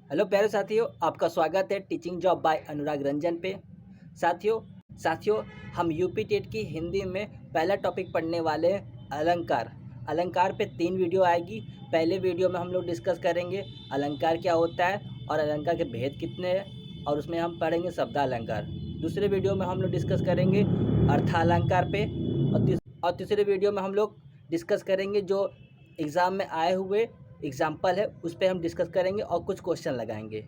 Hello प्यारे साथियों, आपका स्वागत है टीचिंग जॉब बाय अनुराग रंजन पे। साथियों हम यूपी टेट की हिंदी में पहला टॉपिक पढ़ने वाले हैं अलंकार। अलंकार पे 3 वीडियो आएगी। पहले वीडियो में हम लोग डिस्कस करेंगे अलंकार क्या होता है और अलंकार के भेद कितने हैं, और उसमें हम पढ़ेंगे शब्दालंकार। दूसरे वीडियो में हम लोग डिस्कस करेंगे अर्थालंकार पे, और तीसरे वीडियो में हम लोग डिस्कस करेंगे जो एग्ज़ाम में आए हुए एग्जाम्पल है उस पर हम डिस्कस करेंगे और कुछ क्वेश्चन लगाएंगे।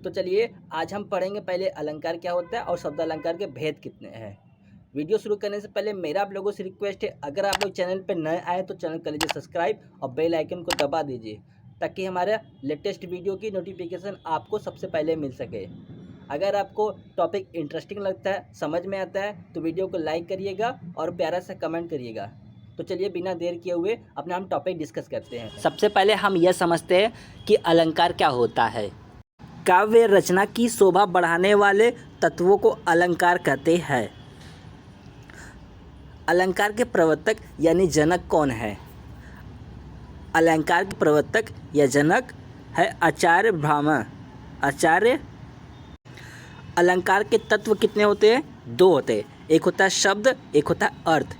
तो चलिए आज हम पढ़ेंगे पहले अलंकार क्या होता है और शब्द अलंकार के भेद कितने हैं। वीडियो शुरू करने से पहले मेरा आप लोगों से रिक्वेस्ट है, अगर आप लोग चैनल पर नए आए तो चैनल कर लीजिए सब्सक्राइब और बेल आइकन को दबा दीजिए ताकि हमारा लेटेस्ट वीडियो की नोटिफिकेशन आपको सबसे पहले मिल सके। अगर आपको टॉपिक इंटरेस्टिंग लगता है, समझ में आता है, तो वीडियो को लाइक करिएगा और प्यारा सा कमेंट करिएगा। तो चलिए बिना देर किए हुए अपना हम टॉपिक डिस्कस करते हैं। सबसे पहले हम यह समझते हैं कि अलंकार क्या होता है। काव्य रचना की शोभा बढ़ाने वाले तत्वों को अलंकार कहते हैं। अलंकार के प्रवर्तक यानी जनक कौन है? अलंकार के प्रवर्तक या जनक है आचार्य ब्राह्मण। आचार्य। अलंकार के तत्व कितने होते हैं? 2 होते हैं, एक होता है शब्द, एक होता है अर्थ।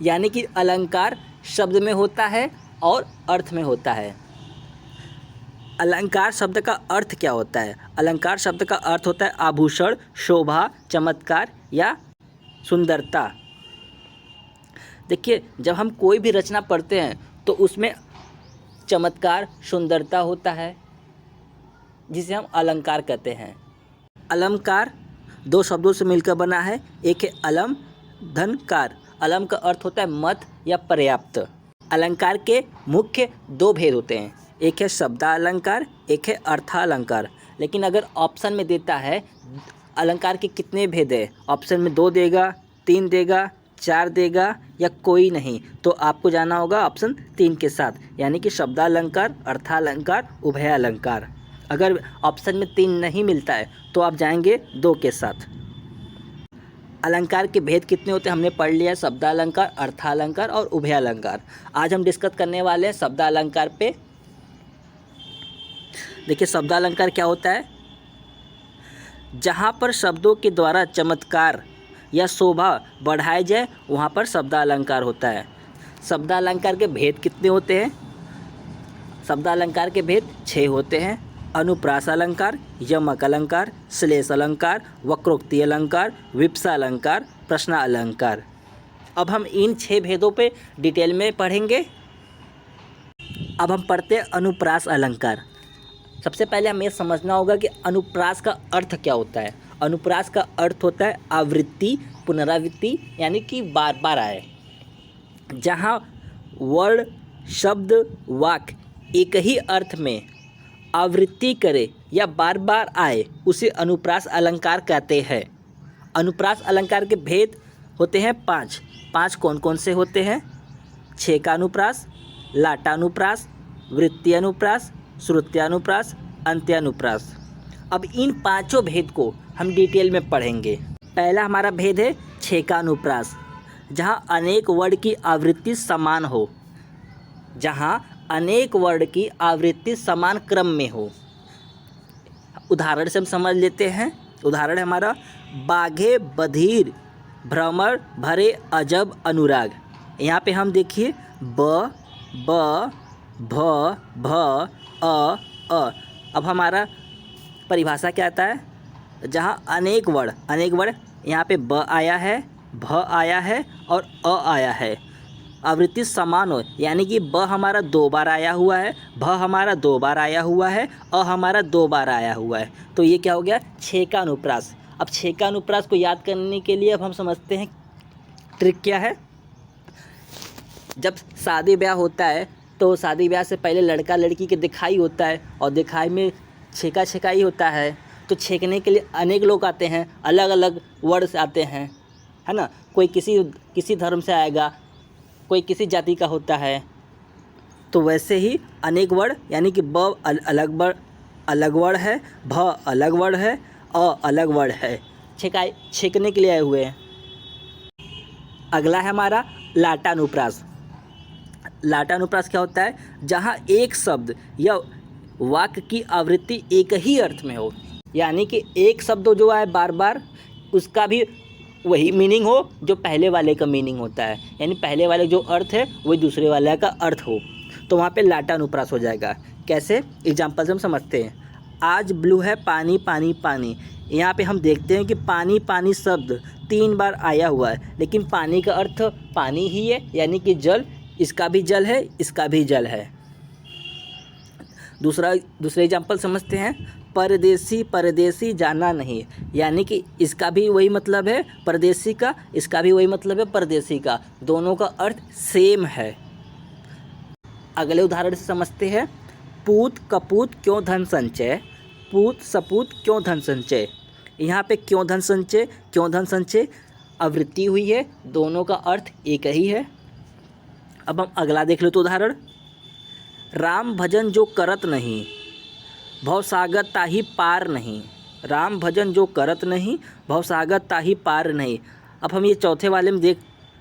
यानी कि अलंकार शब्द में होता है और अर्थ में होता है। अलंकार शब्द का अर्थ क्या होता है? अलंकार शब्द का अर्थ होता है आभूषण, शोभा, चमत्कार या सुंदरता। देखिए, जब हम कोई भी रचना पढ़ते हैं तो उसमें चमत्कार, सुंदरता होता है जिसे हम अलंकार कहते हैं। अलंकार 2 शब्दों से मिलकर बना है, एक है अलम, धनकार। अलम का अर्थ होता है मत या पर्याप्त। अलंकार के मुख्य 2 भेद होते हैं, एक है शब्दालंकार, एक है अर्थालंकार। लेकिन अगर ऑप्शन में देता है अलंकार के कितने भेद है, ऑप्शन में 2 देगा, 3 देगा, 4 देगा या कोई नहीं, तो आपको जाना होगा ऑप्शन 3 के साथ, यानी कि शब्दालंकार, अर्थालंकार, उभयालंकार। अगर ऑप्शन में 3 नहीं मिलता है तो आप जाएंगे 2 के साथ। अलंकार के भेद कितने होते हैं हमने पढ़ लिया, शब्दालंकार, अर्थालंकार और उभयालंकार। आज हम डिस्कस करने वाले हैं शब्दालंकार पे। देखिए, शब्दालंकार क्या होता है? जहाँ पर शब्दों के द्वारा चमत्कार या शोभा बढ़ाए जाए वहाँ पर शब्दालंकार होता है। शब्दालंकार के भेद कितने होते हैं? शब्दालंकार के भेद 6 होते हैं। अनुप्रास अलंकार, यमक अलंकार, श्लेष अलंकार, वक्रोक्ति अलंकार, विप्सा अलंकार, प्रश्न अलंकार। अब हम इन 6 भेदों पे डिटेल में पढ़ेंगे। अब हम पढ़ते हैं अनुप्रास अलंकार। सबसे पहले हमें समझना होगा कि अनुप्रास का अर्थ क्या होता है। अनुप्रास का अर्थ होता है आवृत्ति, पुनरावृत्ति, यानी कि बार बार आए। जहाँ वर्ड, शब्द, वाक्य एक ही अर्थ में आवृत्ति करे या बार बार आए उसे अनुप्रास अलंकार कहते हैं। अनुप्रास अलंकार के भेद होते हैं 5 कौन कौन से होते हैं? छेकानुप्रास, लाटानुप्रास, वृत्त्यानुप्रास, श्रुत्यानुप्रास, अंत्यानुप्रास। अब इन 5 भेद को हम डिटेल में पढ़ेंगे। पहला हमारा भेद है छेकानुप्रास, जहाँ अनेक वर्ड की आवृत्ति समान हो। जहाँ अनेक वर्ड की आवृत्ति समान क्रम में हो। उदाहरण से हम समझ लेते हैं। उदाहरण है हमारा बाघे, बधिर, भ्रमर, भरे, अजब, अनुराग। यहाँ पे हम देखिए ब, भ, भ, अ। अब हमारा परिभाषा क्या आता है? जहाँ अनेक वर्ड यहाँ पे ब आया है, भ आया है और अ आया है, आवृत्ति समान हो, यानी कि ब हमारा 2 बार आया हुआ है, भ हमारा 2 बार आया हुआ है, अ हमारा 2 बार आया हुआ है, तो ये क्या हो गया? छेकानुप्रास। अब छेकानुप्रास को याद करने के लिए अब हम समझते हैं ट्रिक क्या है। जब शादी ब्याह होता है तो शादी ब्याह से पहले लड़का लड़की के दिखाई होता है और दिखाई में छेका छेकाई होता है। तो छेकने के लिए अनेक लोग आते हैं, अलग अलग वर्ड से आते हैं, है ना। कोई किसी धर्म से आएगा, कोई किसी जाति का होता है। तो वैसे ही अनेक वर्ड, यानी कि ब अलग वर्ड है, भ अलग वर्ड है, अ अलग वर्ड है, छेकने के लिए आए हुए हैं। अगला है हमारा लाटानुप्रास। लाटानुप्रास क्या होता है? जहाँ एक शब्द या वाक्य की आवृत्ति एक ही अर्थ में हो, यानी कि एक शब्द जो आए बार बार उसका भी वही मीनिंग हो जो पहले वाले का मीनिंग होता है, यानी पहले वाले जो अर्थ है वही दूसरे वाले का अर्थ हो, तो वहाँ पे लाटानुप्रास हो जाएगा। कैसे? एग्जाम्पल से हम समझते हैं। आज ब्लू है पानी पानी पानी। यहाँ पे हम देखते हैं कि पानी पानी शब्द 3 बार आया हुआ है, लेकिन पानी का अर्थ पानी ही है, यानी कि जल। इसका भी जल है, इसका भी जल है। दूसरे एग्जाम्पल समझते हैं। परदेसी परदेसी जाना नहीं, यानी कि इसका भी वही मतलब है परदेसी का, इसका भी वही मतलब है परदेसी का, दोनों का अर्थ सेम है। अगले उदाहरण से समझते हैं। पूत कपूत क्यों धन संचय, पूत सपूत क्यों धन संचय। यहाँ पे क्यों धन संचय, क्यों धन संचय आवृत्ति हुई है, दोनों का अर्थ एक ही है। अब हम अगला देख लो तो उदाहरण। राम भजन जो करत नहीं, भवसागर ताही पार नहीं। राम भजन जो करत नहीं, भवसागर ताही पार नहीं। अब हम ये चौथे वाले में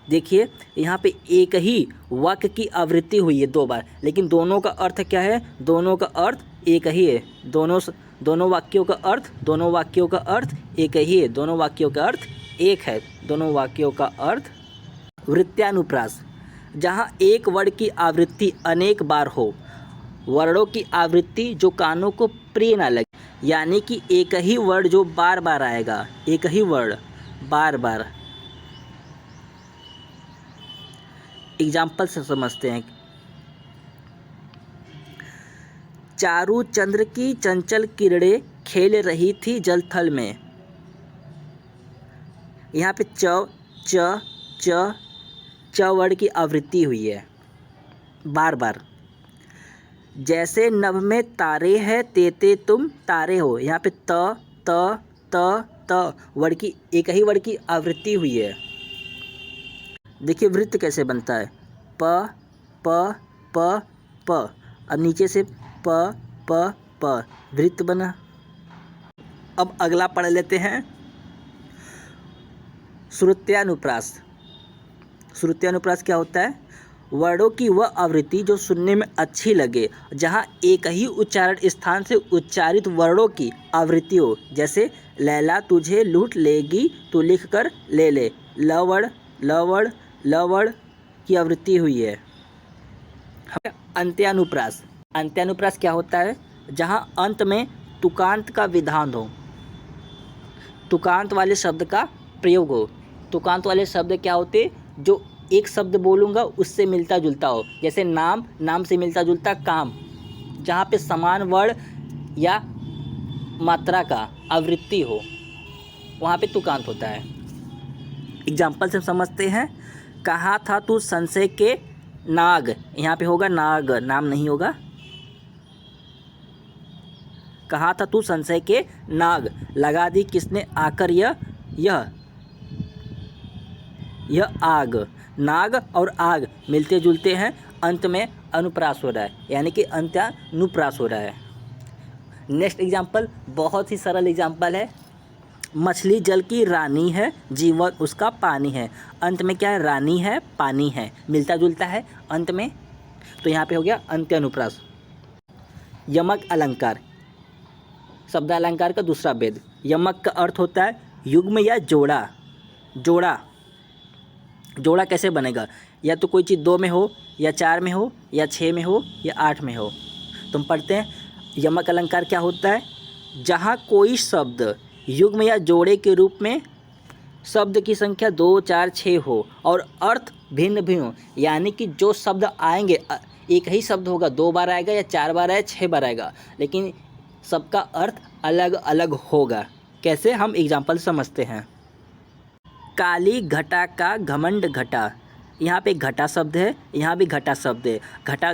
देखिए, यहाँ पे एक ही वाक्य की आवृत्ति हुई है 2 बार, लेकिन दोनों का अर्थ क्या है? दोनों का अर्थ एक ही है। दोनों वाक्यों का अर्थ एक ही है। दोनों वाक्यों का अर्थ एक है। दोनों वाक्यों का अर्थ। वृत्त्यानुप्रास, जहाँ एक वर्ण की आवृत्ति अनेक बार हो, वर्णों की आवृत्ति जो कानों को प्रिय ना लगे, यानी कि एक ही वर्ण जो बार बार आएगा, एक ही वर्ण बार बार। एग्जाम्पल से समझते हैं। चारू चंद्र की चंचल किरणें खेल रही थी जल थल में। यहाँ पे च वर्ण की आवृत्ति हुई है बार बार। जैसे नभ में तारे हैं तेते तुम तारे हो, यहाँ पे त वर्ण की एक ही वर्ण की आवृत्ति हुई है। देखिए वृत्त कैसे बनता है। प। अब नीचे से प वृत्त बना। अब अगला पढ़ लेते हैं। श्रुत्यानुप्रास। श्रुत्यानुप्रास क्या होता है? वर्णों की वह आवृत्ति जो सुनने में अच्छी लगे, जहाँ एक ही उच्चारण स्थान से उच्चारित वर्णों की आवृत्ति हो। जैसे लैला तुझे लूट लेगी, तू लिख कर ले ले। लवड़ की आवृत्ति हुई है। अंत्यानुप्रास। अंत्यानुप्रास क्या होता है? जहाँ अंत में तुकांत का विधान हो, तुकांत वाले शब्द का प्रयोग हो। तुकांत वाले शब्द क्या होते? जो एक शब्द बोलूँगा उससे मिलता जुलता हो। जैसे नाम, नाम से मिलता जुलता काम, जहाँ पे समान वर्ण या मात्रा का आवृत्ति हो वहाँ पे तुकांत होता है। एग्जाम्पल से समझते हैं। कहा था तू संशय के नाग, यहाँ पे होगा नाग, नाम नहीं होगा। कहा था तू संशय के नाग, लगा दी किसने आकर यह आग। नाग और आग मिलते जुलते हैं, अंत में अनुप्रास हो रहा है, यानी कि अंत्यानुप्रास हो रहा है। नेक्स्ट एग्जाम्पल बहुत ही सरल एग्जाम्पल है। मछली जल की रानी है, जीवन उसका पानी है। अंत में क्या है? रानी है, पानी है, मिलता जुलता है अंत में, तो यहाँ पे हो गया अंत्यानुप्रास। यमक अलंकार। शब्दालंकार का दूसरा भेद। यमक का अर्थ होता है युग्म या जोड़ा। जोड़ा कैसे बनेगा? या तो कोई चीज़ 2 में हो, या 4 में हो, या 6 में हो, या 8 में हो। तुम पढ़ते हैं यमक अलंकार क्या होता है? जहाँ कोई शब्द युग्म या जोड़े के रूप में शब्द की संख्या 2, 4, 6 हो और अर्थ भिन्न भिन्न हो, यानी कि जो शब्द आएंगे एक ही शब्द होगा, 2 बार आएगा या 4 बार आएगा, 6 बार आएगा, लेकिन सबका अर्थ अलग अलग होगा। कैसे? हम एग्जाम्पल समझते हैं। काली घटा का घमंड घटा। यहाँ पे घटा शब्द है, यहाँ भी घटा शब्द है।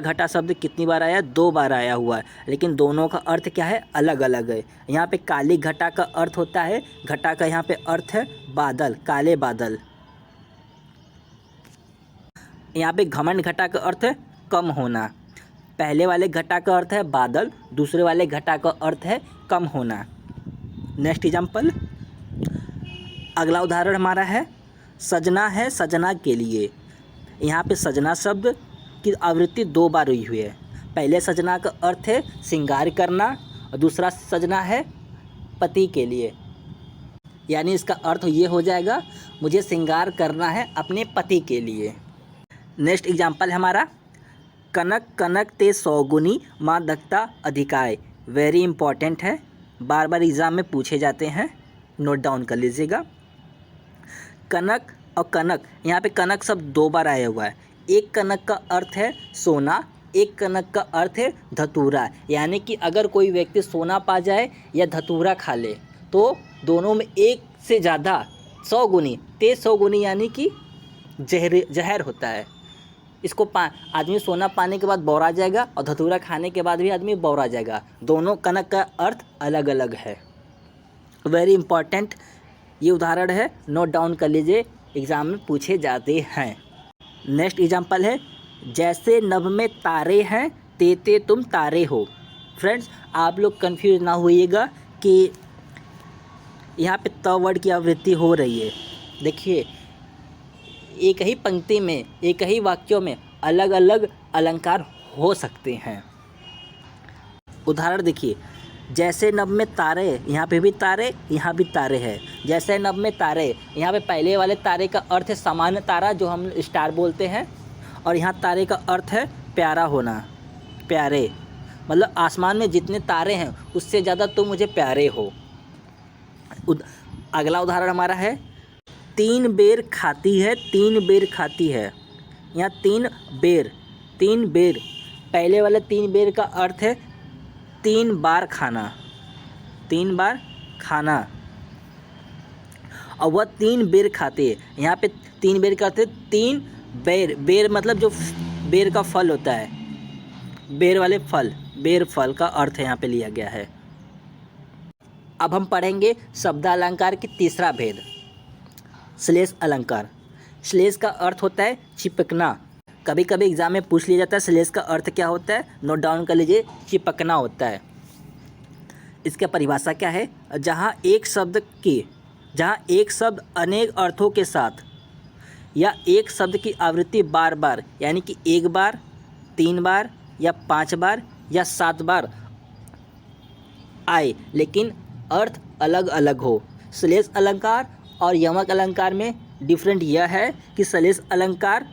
घटा शब्द कितनी बार आया? 2 बार आया हुआ है, लेकिन दोनों का अर्थ क्या है? अलग अलग है। यहाँ पे काली घटा का अर्थ होता है, घटा का यहाँ पे अर्थ है बादल, काले बादल। यहाँ पे घमंड घटा का अर्थ है कम होना। पहले वाले घटा का अर्थ है बादल, दूसरे वाले घटा का अर्थ है कम होना। Next example. अगला उदाहरण हमारा है सजना है सजना के लिए। यहाँ पे सजना शब्द की आवृत्ति 2 बार हुई है। पहले सजना का अर्थ है श्रृंगार करना और दूसरा सजना है पति के लिए, यानी इसका अर्थ ये हो जाएगा मुझे श्रृंगार करना है अपने पति के लिए। नेक्स्ट एग्जाम्पल है हमारा कनक कनक ते सौगुनी मादकता अधिकाय। वेरी इंपॉर्टेंट है, बार बार एग्ज़ाम में पूछे जाते हैं, नोट डाउन कर लीजिएगा। कनक और कनक, यहाँ पे कनक शब्द 2 बार आया हुआ है। एक कनक का अर्थ है सोना, एक कनक का अर्थ है धतूरा, यानी कि अगर कोई व्यक्ति सोना पा जाए या धतूरा खा ले तो दोनों में एक से ज़्यादा 100 गुनी, तेज 100 गुनी यानी कि जहर होता है। इसको आदमी सोना पाने के बाद बौरा जाएगा और धतूरा खाने के बाद भी आदमी बौरा जाएगा। दोनों कनक का अर्थ अलग अलग है। वेरी इंपॉर्टेंट ये उदाहरण है, नोट डाउन कर लीजिए, एग्ज़ाम में पूछे जाते हैं। नेक्स्ट एग्जाम्पल है जैसे नभ में तारे हैं तेते तुम तारे हो। फ्रेंड्स आप लोग कंफ्यूज ना होइएगा कि यहाँ पे त वर्ड की आवृत्ति हो रही है। देखिए एक ही पंक्ति में, एक ही वाक्यों में अलग अलग अलंकार हो सकते हैं। उदाहरण देखिए, जैसे नभ में तारे, यहाँ पे भी तारे, यहाँ भी तारे है। जैसे नभ में तारे, यहाँ पे पहले वाले तारे का अर्थ है सामान्य तारा जो हम स्टार बोलते हैं, और यहाँ तारे का अर्थ है प्यारा होना, प्यारे, मतलब आसमान में जितने तारे हैं उससे ज़्यादा तुम मुझे प्यारे हो। अगला उदाहरण हमारा है 3 बेर खाती है 3 बेर खाती है। यहाँ 3 बेर, पहले वाले 3 बेर का अर्थ है 3 बार खाना, 3 बार खाना, और वह 3 बेर खाते हैं। यहाँ पे 3 बेर करते 3 बेर मतलब जो बेर का फल होता है, बेर वाले फल, बेर फल का अर्थ यहाँ पे लिया गया है। अब हम पढ़ेंगे शब्दालंकार की तीसरा भेद, श्लेष अलंकार। श्लेष का अर्थ होता है चिपकना। कभी कभी एग्जाम में पूछ लिया जाता है श्लेष का अर्थ क्या होता है, नोट डाउन कर लीजिए, चिपकना होता है। इसका परिभाषा क्या है, जहाँ एक शब्द अनेक अर्थों के साथ या एक शब्द की आवृत्ति बार बार, यानी कि 1 बार, 3 बार या 5 बार या 7 बार आए लेकिन अर्थ अलग अलग हो। श्लेष अलंकार और यमक अलंकार में डिफरेंट यह है कि श्लेष अलंकार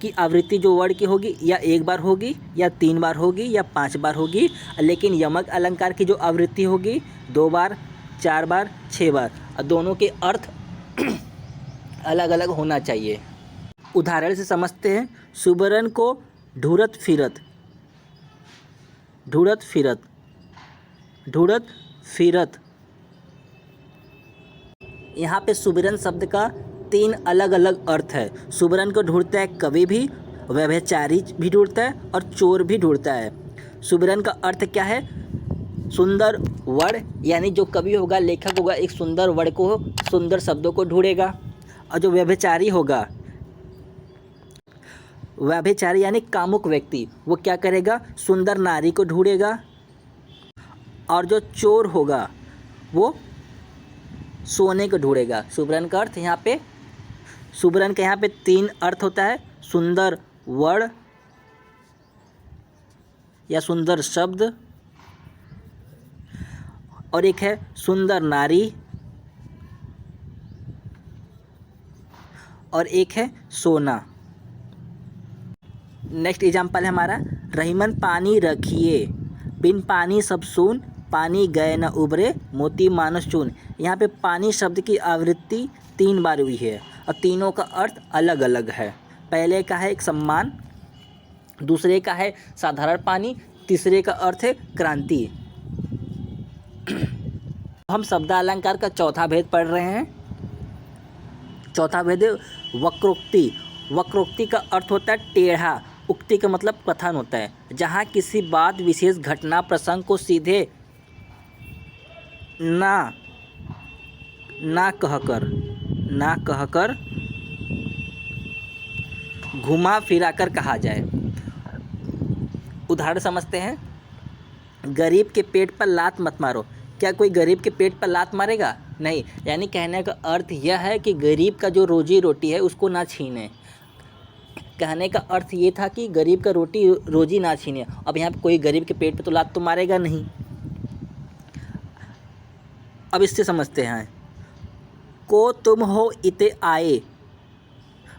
की आवृत्ति जो वर्ड की होगी या 1 बार होगी या 3 बार होगी या 5 बार होगी, लेकिन यमक अलंकार की जो आवृत्ति होगी 2 बार, 4 बार, 6 बार, और दोनों के अर्थ अलग अलग होना चाहिए। उदाहरण से समझते हैं, सुबरन को ढूरत फिरत। यहाँ पे सुबरन शब्द का 3 अलग अलग अर्थ है। सुबरन को ढूंढता है कवि भी, व्यभिचारी भी ढूंढता है और चोर भी ढूंढता है। सुबरन का अर्थ क्या है, सुंदर वर्ड, यानी जो कवि होगा, लेखक होगा, एक सुंदर वर्ड को, सुंदर शब्दों को ढूंढेगा। और जो व्यभिचारी होगा, व्यभिचारी यानी कामुक व्यक्ति, वो क्या करेगा, सुंदर नारी को ढूंढेगा। और जो चोर होगा वो सोने को ढूंढेगा। सुबरन का अर्थ यहाँ पे, सुबरन का यहाँ पे 3 अर्थ होता है, सुंदर वर्ड या सुंदर शब्द, और एक है सुंदर नारी, और एक है सोना। नेक्स्ट एग्जाम्पल है हमारा, रहीमन पानी रखिए, बिन पानी सब सून, पानी गए न उबरे, मोती मानस चून। यहाँ पे पानी शब्द की आवृत्ति 3 बार हुई है और तीनों का अर्थ अलग अलग है। पहले का है एक सम्मान, दूसरे का है साधारण पानी, तीसरे का अर्थ है क्रांति। हम शब्दालंकार का चौथा भेद पढ़ रहे हैं। चौथा भेद है वक्रोक्ति। वक्रोक्ति का अर्थ होता है टेढ़ा, उक्ति का मतलब कथन होता है, जहाँ किसी बात, विशेष घटना, प्रसंग को सीधे ना कहकर घुमा फिराकर कहा जाए। उदाहरण समझते हैं, गरीब के पेट पर लात मत मारो। क्या कोई गरीब के पेट पर लात मारेगा? नहीं। यानी कहने का अर्थ यह है कि गरीब का जो रोजी रोटी है उसको ना छीने। कहने का अर्थ ये था कि गरीब का रोटी रोजी ना छीने। अब यहाँ पे कोई गरीब के पेट पे तो लात तो मारेगा नहीं। अब इससे समझते हैं, को तुम हो इते आए,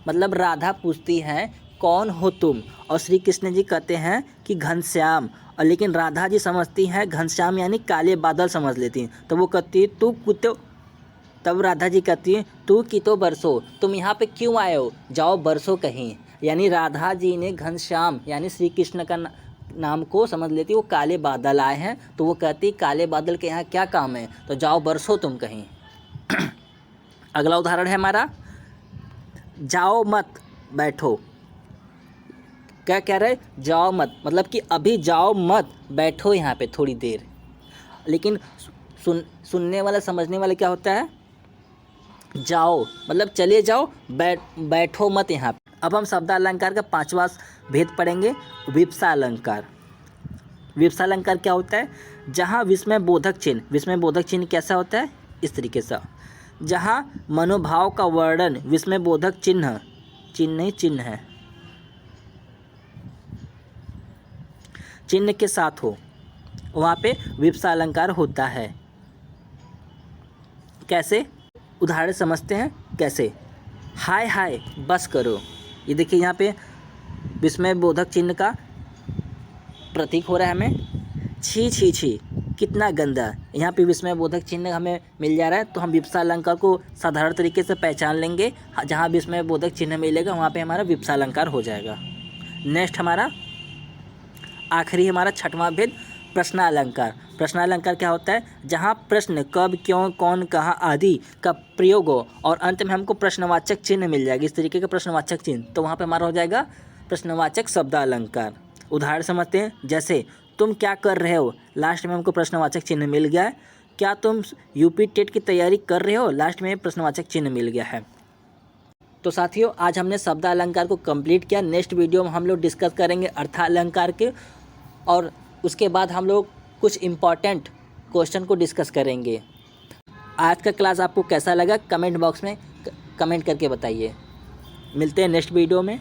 मतलब राधा पूछती है कौन हो तुम, और श्री कृष्ण जी कहते हैं कि घनश्याम। और लेकिन राधा जी समझती हैं घनश्याम यानी काले बादल समझ लेती हैं, तो वो कहती है तू कुतो, तब राधा जी कहती है तू कितो बरसो, तुम यहाँ पे क्यों आए हो, जाओ बरसो कहीं। यानी राधा जी ने घनश्याम यानी श्री कृष्ण का नाम को समझ लेती, वो काले बादल आए हैं, तो वो कहती काले बादल के यहाँ क्या काम है, तो जाओ बरसो तुम कहीं। अगला उदाहरण है हमारा, जाओ मत बैठो। क्या कह रहे, जाओ मत, मतलब कि अभी जाओ मत, बैठो यहाँ पे थोड़ी देर। लेकिन सुनने वाला समझने वाला क्या होता है, जाओ मतलब चले जाओ, बैठो मत यहाँ पे। अब हम शब्दालंकार का 5वां भेद पढ़ेंगे, विवक्षा अलंकार। विवक्षा अलंकार क्या होता है, जहाँ विस्मय बोधक चिन्ह, विस्मय बोधक चिन्ह कैसा होता है, इस तरीके से, जहाँ मनोभाव का वर्णन विस्मय बोधक चिन्ह, चिन्ह नहीं चिन्ह है, चिन्ह के साथ हो, वहाँ पे विवक्षा अलंकार होता है। कैसे, उदाहरण समझते हैं कैसे। हाय हाय बस करो, ये देखिए यहाँ पे विस्मय बोधक चिन्ह का प्रतीक हो रहा है हमें। छी छी छी कितना गंदा, यहाँ पे विस्मय बोधक चिन्ह हमें मिल जा रहा है, तो हम विवक्षा अलंकार को साधारण तरीके से पहचान लेंगे। जहाँ विस्मय बोधक चिन्ह मिलेगा वहाँ पे हमारा विवक्षा अलंकार हो जाएगा। नेक्स्ट हमारा आखिरी हमारा 6वां भेद, प्रश्नालंकार। प्रश्नालंकार क्या होता है, जहाँ प्रश्न कब क्यों कौन कहाँ आदि का प्रयोग हो और अंत में हमको प्रश्नवाचक चिन्ह मिल जाएगा, इस तरीके का प्रश्नवाचक चिन्ह, तो वहाँ पे हमारा हो जाएगा प्रश्नवाचक शब्दालंकार। उदाहरण समझते हैं, जैसे तुम क्या कर रहे हो, लास्ट में हमको प्रश्नवाचक चिन्ह मिल गया है। क्या तुम यूपी टेट की तैयारी कर रहे हो, लास्ट में प्रश्नवाचक चिन्ह मिल गया है। तो साथियों आज हमने शब्दालंकार को कंप्लीट किया। नेक्स्ट वीडियो में हम लोग डिस्कस करेंगे अर्थालंकार के, और उसके बाद हम लोग कुछ इम्पॉर्टेंट क्वेश्चन को डिस्कस करेंगे। आज का क्लास आपको कैसा लगा कमेंट बॉक्स में कमेंट करके बताइए। मिलते हैं नेक्स्ट वीडियो में।